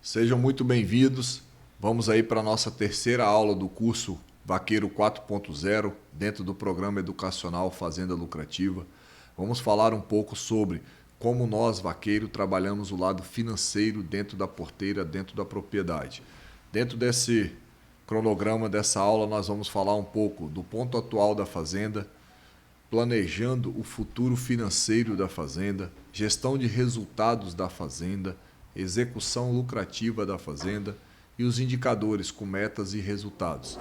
Sejam muito bem-vindos. Vamos aí para a nossa terceira aula do curso Vaqueiro 4.0, dentro do programa educacional Fazenda Lucrativa. Vamos falar um pouco sobre como nós, vaqueiro, trabalhamos o lado financeiro dentro da porteira, dentro da propriedade. Dentro desse cronograma dessa aula, nós vamos falar um pouco do ponto atual da fazenda, planejando o futuro financeiro da fazenda, gestão de resultados da fazenda, execução lucrativa da fazenda e os indicadores com metas e resultados.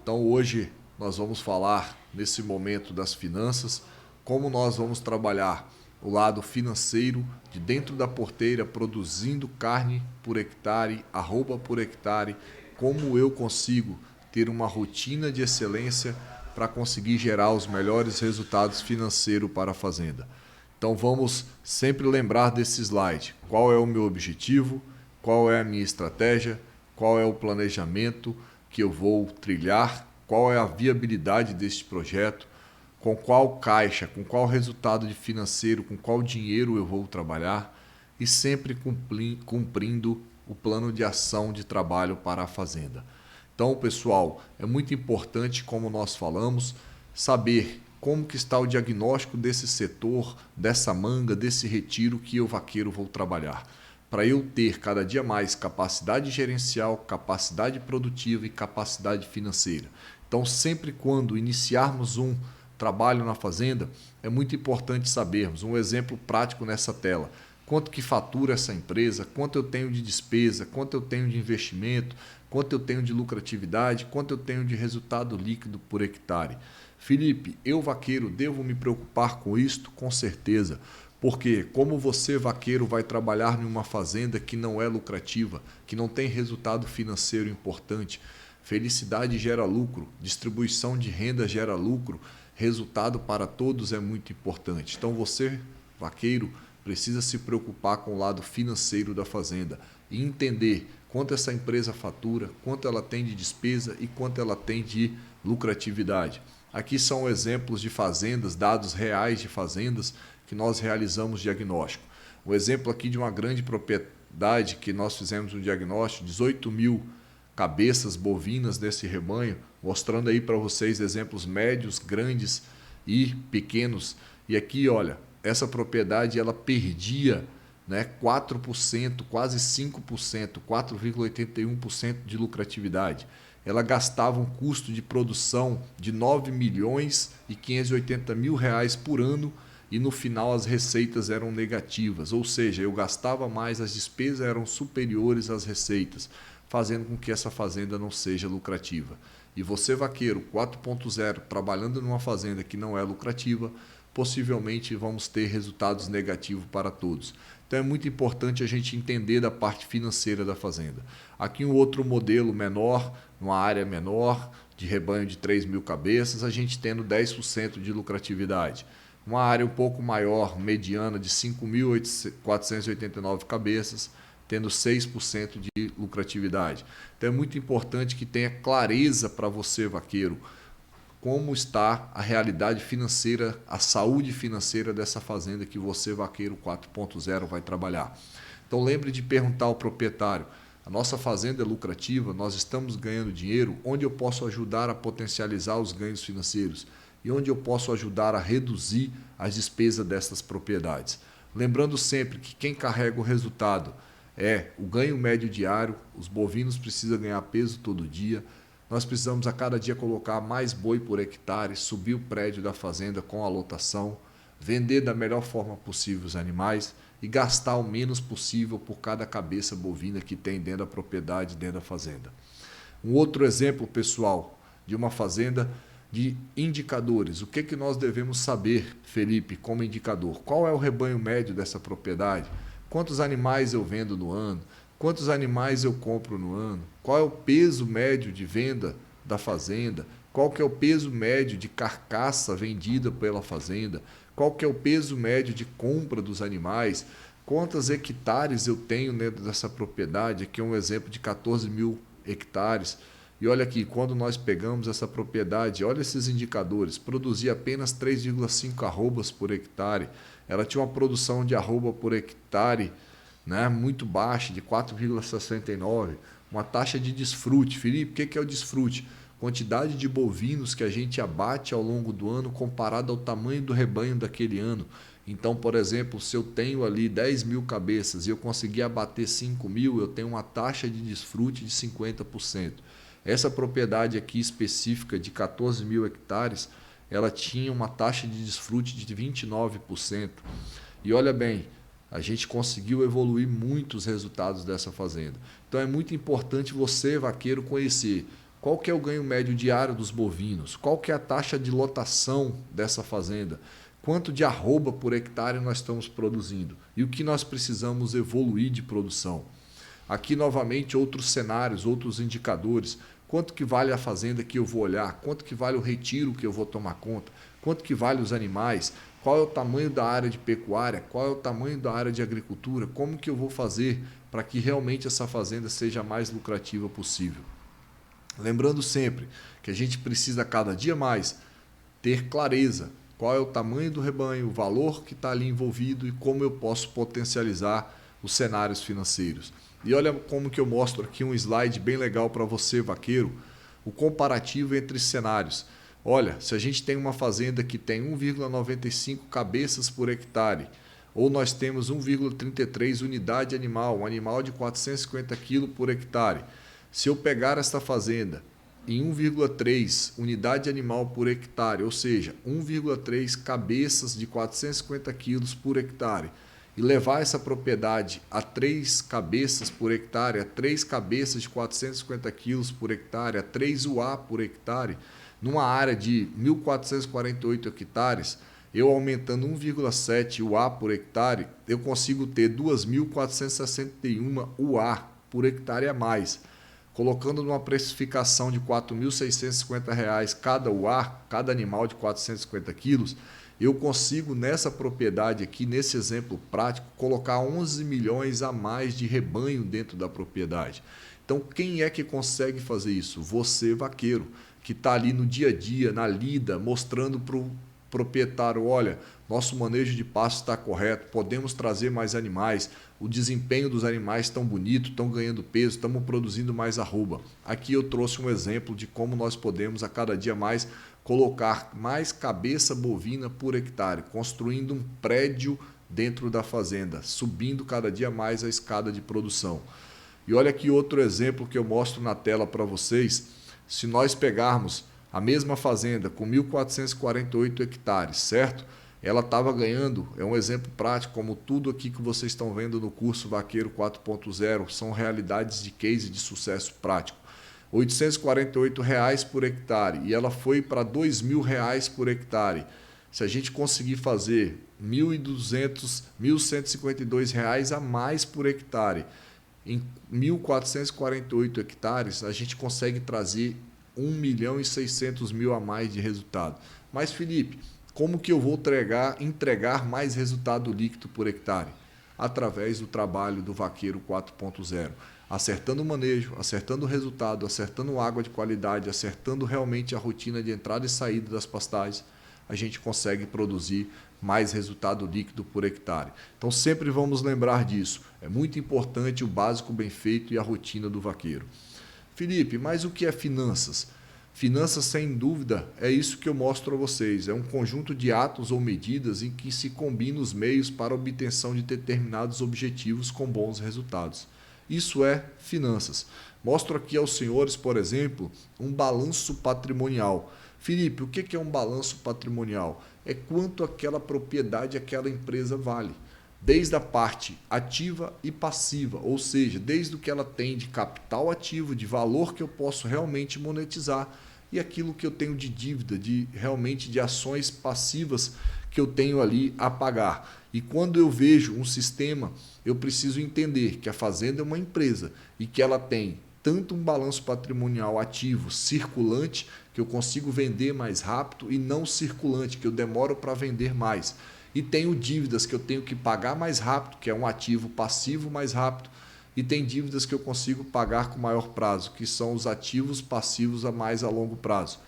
Então hoje nós vamos falar nesse momento das finanças, como nós vamos trabalhar o lado financeiro de dentro da porteira, produzindo carne por hectare, arroba por hectare, como eu consigo ter uma rotina de excelência para conseguir gerar os melhores resultados financeiros para a fazenda. Então vamos sempre lembrar desse slide. Qual é o meu objetivo? Qual é a minha estratégia? Qual é o planejamento que eu vou trilhar? Qual é a viabilidade deste projeto? Com qual caixa, com qual resultado de financeiro, com qual dinheiro eu vou trabalhar? E sempre cumprindo o plano de ação de trabalho para a fazenda. Então, pessoal, é muito importante, como nós falamos, saber como que está o diagnóstico desse setor, dessa manga, desse retiro que eu, vaqueiro, vou trabalhar. Para eu ter cada dia mais capacidade gerencial, capacidade produtiva e capacidade financeira. Então, sempre quando iniciarmos um trabalho na fazenda, é muito importante sabermos, um exemplo prático nessa tela, quanto que fatura essa empresa, quanto eu tenho de despesa, quanto eu tenho de investimento, quanto eu tenho de lucratividade, quanto eu tenho de resultado líquido por hectare. Felipe, eu, vaqueiro, devo me preocupar com isto? Com certeza. Porque como você, vaqueiro, vai trabalhar em uma fazenda que não é lucrativa, que não tem resultado financeiro importante, felicidade gera lucro, distribuição de renda gera lucro, resultado para todos é muito importante. Então você, vaqueiro, precisa se preocupar com o lado financeiro da fazenda e entender quanto essa empresa fatura, quanto ela tem de despesa e quanto ela tem de lucratividade. Aqui são exemplos de fazendas, dados reais de fazendas que nós realizamos diagnóstico. Um exemplo aqui de uma grande propriedade que nós fizemos um diagnóstico, 18 mil cabeças bovinas desse rebanho, mostrando aí para vocês exemplos médios, grandes e pequenos. E aqui, olha, essa propriedade ela perdia 4%, quase 5%, 4,81% de lucratividade. Ela gastava um custo de produção de 9 milhões e 580 mil reais por ano e no final as receitas eram negativas, ou seja, eu gastava mais, as despesas eram superiores às receitas, fazendo com que essa fazenda não seja lucrativa. E você, vaqueiro 4.0, trabalhando numa fazenda que não é lucrativa, possivelmente vamos ter resultados negativos para todos. Então é muito importante a gente entender da parte financeira da fazenda. Aqui um outro modelo menor, numa área menor, de rebanho de 3 mil cabeças, a gente tendo 10% de lucratividade. Uma área um pouco maior, mediana, de 5.489 cabeças, tendo 6% de lucratividade. Então é muito importante que tenha clareza para você, vaqueiro, como está a realidade financeira, a saúde financeira dessa fazenda que você, vaqueiro 4.0, vai trabalhar. Então lembre de perguntar ao proprietário, a nossa fazenda é lucrativa, nós estamos ganhando dinheiro, onde eu posso ajudar a potencializar os ganhos financeiros e onde eu posso ajudar a reduzir as despesas dessas propriedades. Lembrando sempre que quem carrega o resultado é o ganho médio diário, os bovinos precisam ganhar peso todo dia, nós precisamos a cada dia colocar mais boi por hectare, subir o prédio da fazenda com a lotação, vender da melhor forma possível os animais e gastar o menos possível por cada cabeça bovina que tem dentro da propriedade, dentro da fazenda. Um outro exemplo, pessoal, de uma fazenda de indicadores. O que nós devemos saber, Felipe, como indicador? Qual é o rebanho médio dessa propriedade? Quantos animais eu vendo no ano? Quantos animais eu compro no ano? Qual é o peso médio de venda da fazenda? Qual que é o peso médio de carcaça vendida pela fazenda? Qual que é o peso médio de compra dos animais? Quantos hectares eu tenho dentro dessa propriedade? Aqui é um exemplo de 14 mil hectares. E olha aqui, quando nós pegamos essa propriedade, olha esses indicadores, produzia apenas 3,5 arrobas por hectare. Ela tinha uma produção de arroba por hectare né, muito baixa, de 4,69, uma taxa de desfrute. Felipe, o que é o desfrute? Quantidade de bovinos que a gente abate ao longo do ano comparado ao tamanho do rebanho daquele ano. Então, por exemplo, se eu tenho ali 10 mil cabeças e eu conseguir abater 5 mil, eu tenho uma taxa de desfrute de 50%. Essa propriedade aqui específica de 14 mil hectares, ela tinha uma taxa de desfrute de 29%. E olha bem, a gente conseguiu evoluir muitos resultados dessa fazenda. Então é muito importante você, vaqueiro, conhecer qual que é o ganho médio diário dos bovinos, qual que é a taxa de lotação dessa fazenda, quanto de arroba por hectare nós estamos produzindo e o que nós precisamos evoluir de produção. Aqui novamente outros cenários, outros indicadores, quanto que vale a fazenda que eu vou olhar, quanto que vale o retiro que eu vou tomar conta, quanto que vale os animais, qual é o tamanho da área de pecuária, qual é o tamanho da área de agricultura, como que eu vou fazer para que realmente essa fazenda seja a mais lucrativa possível. Lembrando sempre que a gente precisa cada dia mais ter clareza qual é o tamanho do rebanho, o valor que está ali envolvido e como eu posso potencializar os cenários financeiros. E olha como que eu mostro aqui um slide bem legal para você, vaqueiro, o comparativo entre cenários. Olha, se a gente tem uma fazenda que tem 1,95 cabeças por hectare, ou nós temos 1,33 unidade animal, um animal de 450 kg por hectare. Se eu pegar esta fazenda em 1,3 unidade animal por hectare, ou seja, 1,3 cabeças de 450 quilos por hectare, e levar essa propriedade a 3 cabeças por hectare, a 3 cabeças de 450 quilos por hectare, a 3 UA por hectare, numa área de 1.448 hectares, eu aumentando 1,7 UA por hectare, eu consigo ter 2.461 UA por hectare a mais. Colocando numa precificação de R$ 4.650 cada UA, cada animal de 450 quilos, eu consigo nessa propriedade aqui, nesse exemplo prático, colocar 11 milhões a mais de rebanho dentro da propriedade. Então, quem é que consegue fazer isso? Você, vaqueiro, que está ali no dia a dia, na lida, mostrando para o proprietário, olha, nosso manejo de pasto está correto, podemos trazer mais animais, o desempenho dos animais estão bonito, estão ganhando peso, estamos produzindo mais arroba. Aqui eu trouxe um exemplo de como nós podemos a cada dia mais colocar mais cabeça bovina por hectare, construindo um prédio dentro da fazenda, subindo cada dia mais a escada de produção. E olha aqui outro exemplo que eu mostro na tela para vocês. Se nós pegarmos a mesma fazenda com 1.448 hectares, certo? Ela estava ganhando, é um exemplo prático, como tudo aqui que vocês estão vendo no curso Vaqueiro 4.0, são realidades de case de sucesso prático. R$ 848 por hectare e ela foi para R$ 2.000 por hectare. Se a gente conseguir fazer R$ 1.200, R$ 1.152 a mais por hectare, em 1.448 hectares, a gente consegue trazer 1.600.000 a mais de resultado. Mas, Felipe, como que eu vou entregar mais resultado líquido por hectare? Através do trabalho do Vaqueiro 4.0. Acertando o manejo, acertando o resultado, acertando água de qualidade, acertando realmente a rotina de entrada e saída das pastagens, a gente consegue produzir mais resultado líquido por hectare. Então sempre vamos lembrar disso. É muito importante o básico bem feito e a rotina do vaqueiro. Felipe, mas o que é finanças? Finanças, sem dúvida, é isso que eu mostro a vocês. É um conjunto de atos ou medidas em que se combinam os meios para a obtenção de determinados objetivos com bons resultados. Isso é finanças. Mostro aqui aos senhores, por exemplo, um balanço patrimonial. Felipe, o que é um balanço patrimonial? É quanto aquela propriedade, aquela empresa vale. Desde a parte ativa e passiva, ou seja, desde o que ela tem de capital ativo, de valor que eu posso realmente monetizar, e aquilo que eu tenho de dívida, realmente de ações passivas que eu tenho ali a pagar. E quando eu vejo um sistema, eu preciso entender que a fazenda é uma empresa e que ela tem tanto um balanço patrimonial ativo, circulante, que eu consigo vender mais rápido, e não circulante, que eu demoro para vender mais. E tenho dívidas que eu tenho que pagar mais rápido, que é um ativo passivo mais rápido, e tem dívidas que eu consigo pagar com maior prazo, que são os ativos passivos a mais a longo prazo.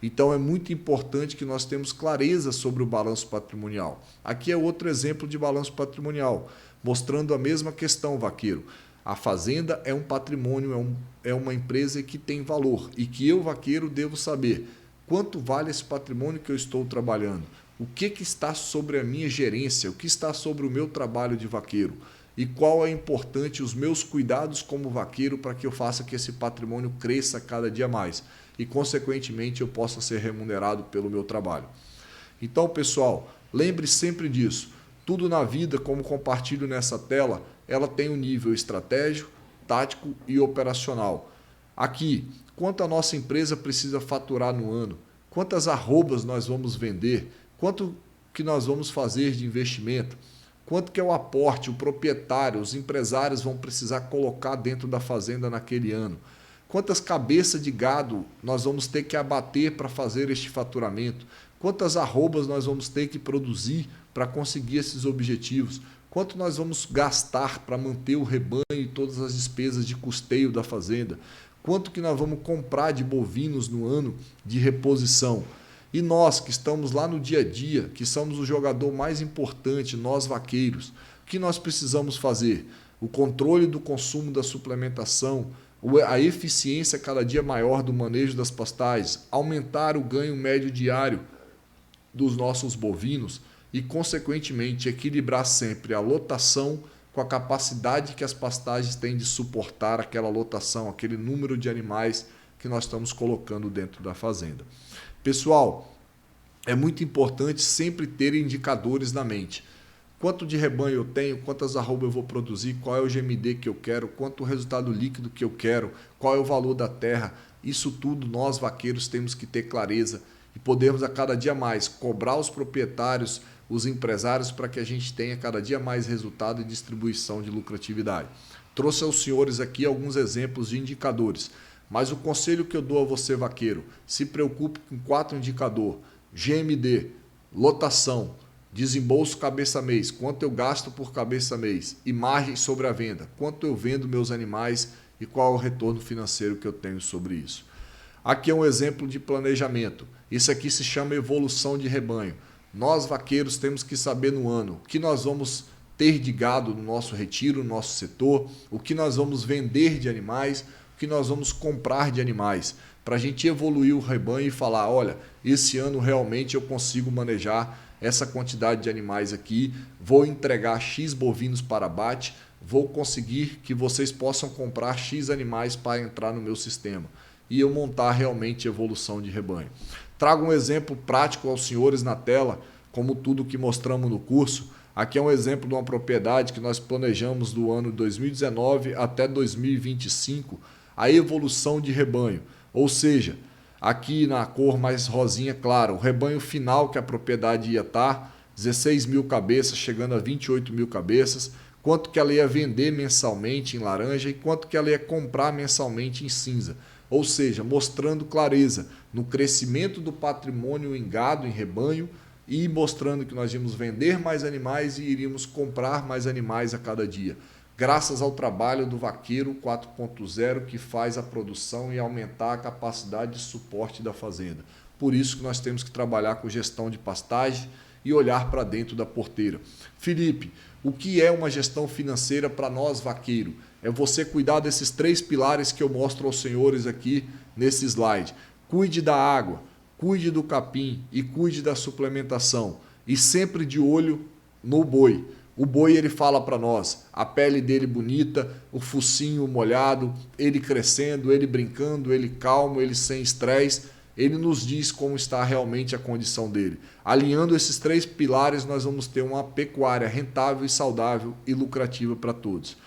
Então é muito importante que nós tenhamos clareza sobre o balanço patrimonial. Aqui é outro exemplo de balanço patrimonial, mostrando a mesma questão, vaqueiro. A fazenda é um patrimônio, é uma empresa que tem valor e que eu, vaqueiro, devo saber quanto vale esse patrimônio que eu estou trabalhando, o que está sobre a minha gerência, o que está sobre o meu trabalho de vaqueiro e qual é importante os meus cuidados como vaqueiro para que eu faça que esse patrimônio cresça cada dia mais e, consequentemente, eu possa ser remunerado pelo meu trabalho. Então, pessoal, lembre sempre disso. Tudo na vida, como compartilho nessa tela, ela tem um nível estratégico, tático e operacional. Aqui, quanto a nossa empresa precisa faturar no ano, quantas arrobas nós vamos vender, quanto que nós vamos fazer de investimento, quanto que é o aporte, o proprietário, os empresários vão precisar colocar dentro da fazenda naquele ano, quantas cabeças de gado nós vamos ter que abater para fazer este faturamento, quantas arrobas nós vamos ter que produzir para conseguir esses objetivos, quanto nós vamos gastar para manter o rebanho e todas as despesas de custeio da fazenda, quanto que nós vamos comprar de bovinos no ano de reposição. E nós que estamos lá no dia a dia, que somos o jogador mais importante, nós vaqueiros, o que nós precisamos fazer? O controle do consumo da suplementação, a eficiência cada dia maior do manejo das pastagens, aumentar o ganho médio diário dos nossos bovinos e, consequentemente, equilibrar sempre a lotação com a capacidade que as pastagens têm de suportar aquela lotação, aquele número de animais que nós estamos colocando dentro da fazenda. Pessoal, é muito importante sempre ter indicadores na mente. Quanto de rebanho eu tenho, quantas arrobas eu vou produzir, qual é o GMD que eu quero, quanto o resultado líquido que eu quero, qual é o valor da terra. Isso tudo nós vaqueiros temos que ter clareza e podemos a cada dia mais cobrar os proprietários, os empresários, para que a gente tenha cada dia mais resultado e distribuição de lucratividade. Trouxe aos senhores aqui alguns exemplos de indicadores, mas o conselho que eu dou a você, vaqueiro, se preocupe com 4 indicadores: GMD, lotação, desembolso cabeça mês, quanto eu gasto por cabeça mês, e margem sobre a venda, quanto eu vendo meus animais e qual é o retorno financeiro que eu tenho sobre isso. Aqui é um exemplo de planejamento. Isso aqui se chama evolução de rebanho. Nós, vaqueiros, temos que saber no ano o que nós vamos ter de gado no nosso retiro, no nosso setor, o que nós vamos vender de animais, o que nós vamos comprar de animais, para a gente evoluir o rebanho e falar, olha, esse ano realmente eu consigo manejar essa quantidade de animais aqui, vou entregar X bovinos para abate, vou conseguir que vocês possam comprar X animais para entrar no meu sistema e eu montar realmente evolução de rebanho. Trago um exemplo prático aos senhores na tela, como tudo que mostramos no curso. Aqui é um exemplo de uma propriedade que nós planejamos do ano 2019 até 2025, a evolução de rebanho. Ou seja, aqui na cor mais rosinha, claro, o rebanho final que a propriedade ia estar, 16 mil cabeças, chegando a 28 mil cabeças, quanto que ela ia vender mensalmente em laranja e quanto que ela ia comprar mensalmente em cinza. Ou seja, mostrando clareza no crescimento do patrimônio em gado, em rebanho, e mostrando que nós íamos vender mais animais e iríamos comprar mais animais a cada dia, graças ao trabalho do Vaqueiro 4.0, que faz a produção e aumentar a capacidade de suporte da fazenda. Por isso que nós temos que trabalhar com gestão de pastagem e olhar para dentro da porteira. Felipe, o que é uma gestão financeira para nós, vaqueiro? É você cuidar desses 3 pilares que eu mostro aos senhores aqui nesse slide. Cuide da água, cuide do capim e cuide da suplementação. E sempre de olho no boi. O boi, ele fala para nós, a pele dele bonita, o focinho molhado, ele crescendo, ele brincando, ele calmo, ele sem estresse. Ele nos diz como está realmente a condição dele. Alinhando esses 3 pilares, nós vamos ter uma pecuária rentável e saudável e lucrativa para todos.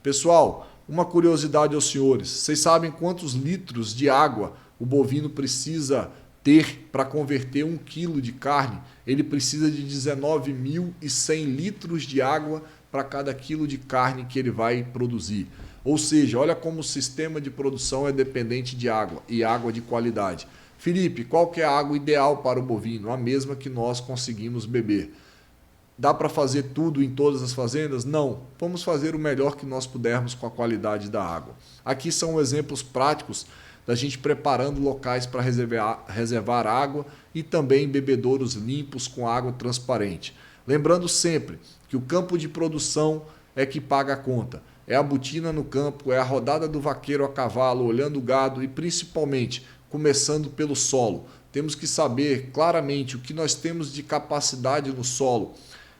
Pessoal, uma curiosidade aos senhores. Vocês sabem quantos litros de água o bovino precisa ter para converter 1 quilo de carne? Ele precisa de 19.100 litros de água para cada quilo de carne que ele vai produzir. Ou seja, olha como o sistema de produção é dependente de água e água de qualidade. Felipe, qual que é a água ideal para o bovino? A mesma que nós conseguimos beber. Dá para fazer tudo em todas as fazendas? Não. Vamos fazer o melhor que nós pudermos com a qualidade da água. Aqui são exemplos práticos da gente preparando locais para reservar água e também bebedouros limpos com água transparente. Lembrando sempre que o campo de produção é que paga a conta. É a botina no campo, é a rodada do vaqueiro a cavalo, olhando o gado e principalmente começando pelo solo. Temos que saber claramente o que nós temos de capacidade no solo,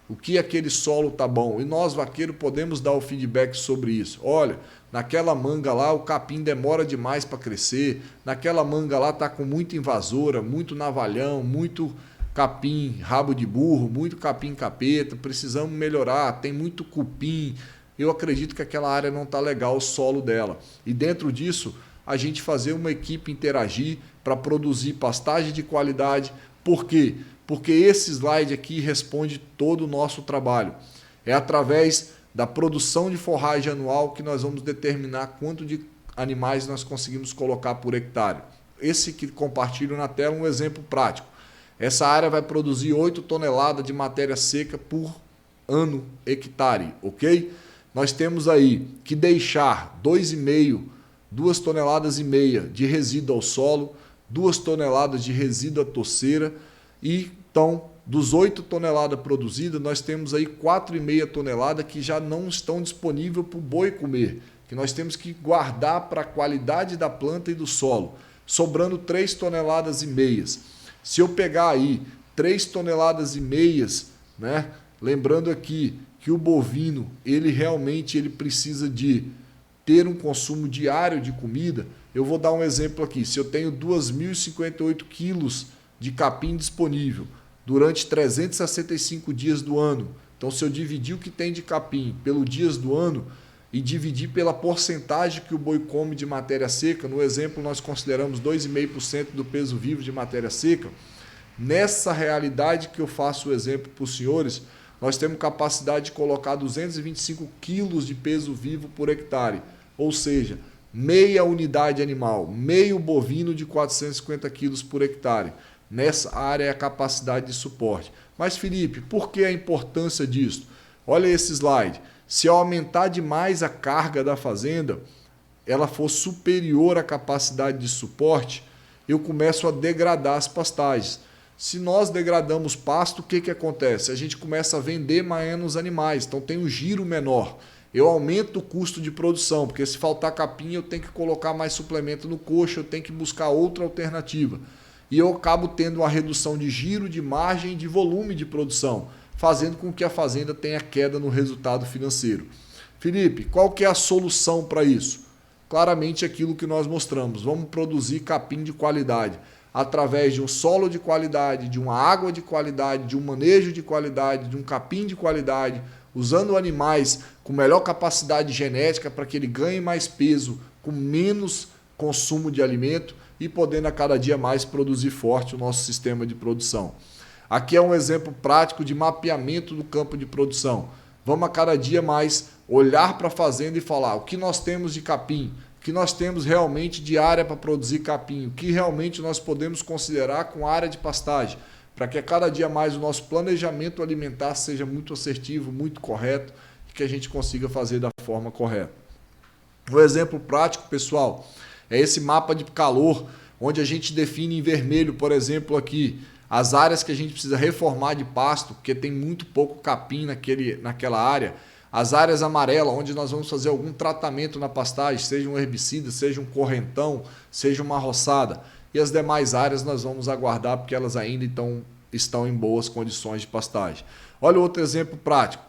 o que aquele solo está bom. E nós, vaqueiro, podemos dar o feedback sobre isso. Olha, naquela manga lá o capim demora demais para crescer, naquela manga lá está com muita invasora, muito navalhão, muito capim rabo de burro, muito capim capeta, precisamos melhorar, tem muito cupim. Eu acredito que aquela área não está legal, o solo dela. E dentro disso, a gente fazer uma equipe interagir para produzir pastagem de qualidade. Por quê? Porque esse slide aqui responde todo o nosso trabalho. É através da produção de forragem anual que nós vamos determinar quanto de animais nós conseguimos colocar por hectare. Esse que compartilho na tela é um exemplo prático. Essa área vai produzir 8 toneladas de matéria seca por ano hectare, ok? Nós temos aí que deixar 2 toneladas e meia de resíduo ao solo, 2 toneladas de resíduo à toceira e então dos 8 toneladas produzidas nós temos aí 4,5 toneladas que já não estão disponíveis para o boi comer, que nós temos que guardar para a qualidade da planta e do solo, sobrando 3 toneladas e meias. Se eu pegar aí 3 toneladas e meias, né, lembrando aqui que o bovino, ele realmente precisa de ter um consumo diário de comida. Eu vou dar um exemplo aqui. Se eu tenho 2.058 quilos de capim disponível durante 365 dias do ano, então se eu dividir o que tem de capim pelos dias do ano e dividir pela porcentagem que o boi come de matéria seca, no exemplo nós consideramos 2,5% do peso vivo de matéria seca, nessa realidade que eu faço o exemplo para os senhores, nós temos capacidade de colocar 225 quilos de peso vivo por hectare, ou seja, meia unidade animal, meio bovino de 450 quilos por hectare. Nessa área é a capacidade de suporte. Mas, Felipe, por que a importância disso? Olha esse slide. Se eu aumentar demais a carga da fazenda, ela for superior à capacidade de suporte, eu começo a degradar as pastagens. Se nós degradamos pasto, o que acontece? A gente começa a vender menos animais, então tem um giro menor. Eu aumento o custo de produção, porque se faltar capim eu tenho que colocar mais suplemento no coxo, eu tenho que buscar outra alternativa. E eu acabo tendo uma redução de giro, de margem e de volume de produção, fazendo com que a fazenda tenha queda no resultado financeiro. Felipe, qual que é a solução para isso? Claramente aquilo que nós mostramos. Vamos produzir capim de qualidade, através de um solo de qualidade, de uma água de qualidade, de um manejo de qualidade, de um capim de qualidade, usando animais com melhor capacidade genética para que ele ganhe mais peso, com menos consumo de alimento e podendo a cada dia mais produzir forte o nosso sistema de produção. Aqui é um exemplo prático de mapeamento do campo de produção. Vamos a cada dia mais olhar para a fazenda e falar o que nós temos de capim, o que nós temos realmente de área para produzir capim, o que realmente nós podemos considerar com área de pastagem, para que a cada dia mais o nosso planejamento alimentar seja muito assertivo, muito correto e que a gente consiga fazer da forma correta. Um exemplo prático, pessoal, é esse mapa de calor, onde a gente define em vermelho, por exemplo, aqui, as áreas que a gente precisa reformar de pasto, porque tem muito pouco capim naquela área. As áreas amarelas, onde nós vamos fazer algum tratamento na pastagem, seja um herbicida, seja um correntão, seja uma roçada. E as demais áreas nós vamos aguardar, porque elas ainda estão em boas condições de pastagem. Olha outro exemplo prático.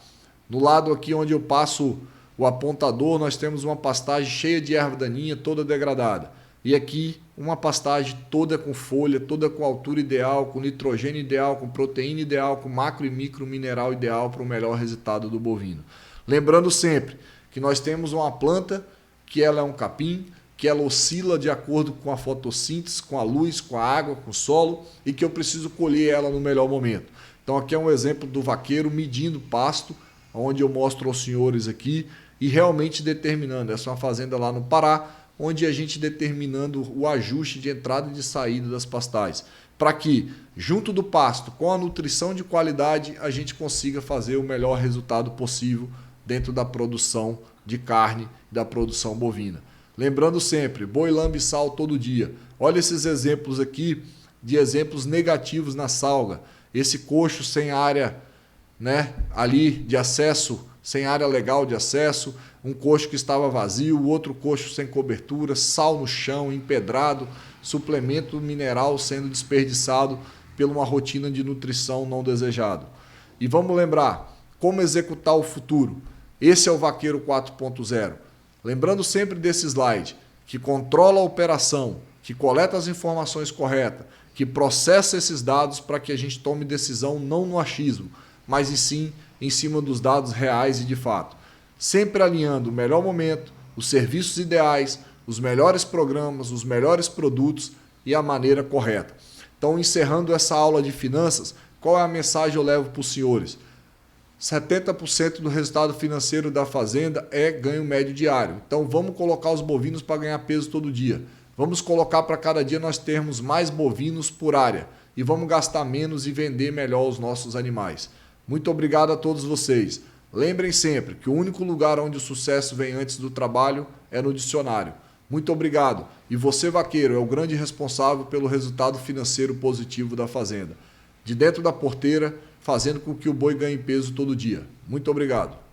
No lado aqui onde eu passo o apontador, nós temos uma pastagem cheia de erva daninha, toda degradada. E aqui uma pastagem toda com folha, toda com altura ideal, com nitrogênio ideal, com proteína ideal, com macro e micro mineral ideal para o melhor resultado do bovino. Lembrando sempre que nós temos uma planta que ela é um capim, que ela oscila de acordo com a fotossíntese, com a luz, com a água, com o solo e que eu preciso colher ela no melhor momento. Então aqui é um exemplo do vaqueiro medindo pasto, onde eu mostro aos senhores aqui e realmente determinando. Essa é uma fazenda lá no Pará, onde a gente determinando o ajuste de entrada e de saída das pastagens, para que, junto do pasto, com a nutrição de qualidade, a gente consiga fazer o melhor resultado possível dentro da produção de carne e da produção bovina. Lembrando sempre, boi lambe sal todo dia. Olha esses exemplos aqui de exemplos negativos na salga. Esse coxo sem área, né, ali de acesso, sem área legal de acesso, um coxo que estava vazio, o outro coxo sem cobertura, sal no chão, empedrado, suplemento mineral sendo desperdiçado por uma rotina de nutrição não desejado. E vamos lembrar, como executar o futuro? Esse é o Vaqueiro 4.0. Lembrando sempre desse slide, que controla a operação, que coleta as informações corretas, que processa esses dados para que a gente tome decisão não no achismo, mas e sim em cima dos dados reais e de fato. Sempre alinhando o melhor momento, os serviços ideais, os melhores programas, os melhores produtos e a maneira correta. Então, encerrando essa aula de finanças, qual é a mensagem eu levo para os senhores? 70% do resultado financeiro da fazenda é ganho médio diário. Então vamos colocar os bovinos para ganhar peso todo dia. Vamos colocar para cada dia nós termos mais bovinos por área. E vamos gastar menos e vender melhor os nossos animais. Muito obrigado a todos vocês. Lembrem sempre que o único lugar onde o sucesso vem antes do trabalho é no dicionário. Muito obrigado. E você, vaqueiro, é o grande responsável pelo resultado financeiro positivo da fazenda. De dentro da porteira, fazendo com que o boi ganhe peso todo dia. Muito obrigado.